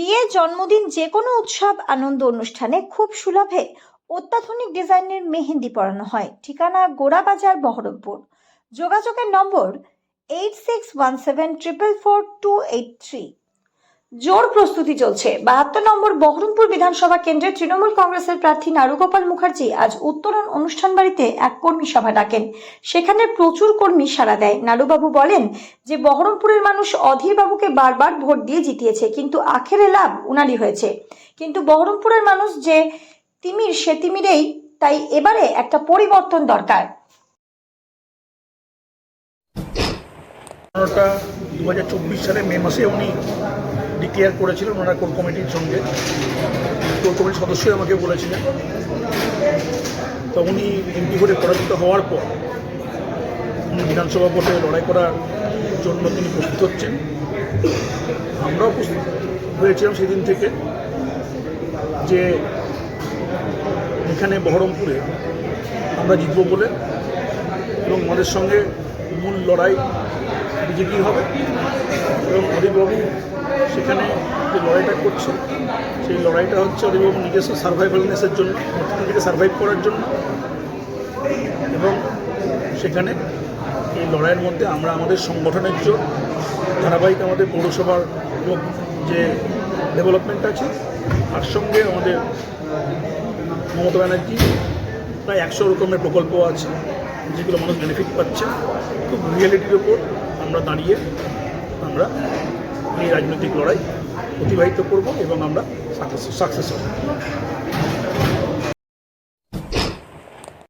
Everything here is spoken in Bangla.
বিয়ে, জন্মদিন, যে কোনো উৎসব আনন্দ অনুষ্ঠানে খুব সুলভে অত্যাধুনিক ডিজাইনের মেহেন্দি পরানো হয়। ঠিকানা গোড়াবাজার, বহরমপুর। যোগাযোগের নম্বর 8617444283। জোর প্রস্তুতি চলছে। 72 নম্বর বহরমপুর বিধানসভা কেন্দ্রের তৃণমূল কংগ্রেসের প্রার্থী নারুগোপাল মুখার্জি আজ উত্তরণ অনুষ্ঠান বাড়িতে এক কর্মী সভা ডাকেন। সেখানে প্রচুর কর্মী সাড়া দেয়। নারুবাবু বলেন যে বহরমপুরের মানুষ অধীর বাবুকে বারবার ভোট দিয়ে জিতিয়েছে, কিন্তু আখেরে লাভ উনারই হয়েছে। কিন্তু বহরমপুরের মানুষ যে তিমির, সে তিমিরেই, তাই এবারে একটা পরিবর্তন দরকার। 2024 সালে মে মাসে উনি ডিক্লেয়ার করেছিলেন ওনার কোর কমিটির সঙ্গে। কোর কমিটির সদস্যই আমাকে বলেছিলেন। তো উনি এমপি ভোটে পরাজিত হওয়ার পর উনি বিধানসভা ভোটে লড়াই করার জন্য তিনি প্রস্তুত হচ্ছেন। আমরাও প্রস্তুত হয়েছিলাম সেদিন থেকে যে এখানে বহরমপুরে আমরা জিতব বলে, এবং আমাদের সঙ্গে মূল লড়াই বিজেপি হবে। এবং অধীরবাবু সেখানে যে লড়াইটা করছে, সেই লড়াইটা হচ্ছে অধীরবাবু নিজস্ব সার্ভাইভালনেসের জন্য, থেকে সার্ভাইভ করার জন্য। এবং সেখানে এই লড়াইয়ের মধ্যে আমরা আমাদের সংগঠনের জন্য ধারাবাহিক আমাদের পৌরসভার যে ডেভেলপমেন্ট আছে, তার সঙ্গে আমাদের মমতা ব্যানার্জি প্রায় 100 রকমের প্রকল্প আছে যেগুলো মানুষ বেনিফিট পাচ্ছে। খুব রিয়েলিটির ওপর আমরা দাঁড়িয়ে আমরা এই রাজনৈতিক লড়াই অতিবাহিত করব এবং আমরা সাকসেস হব।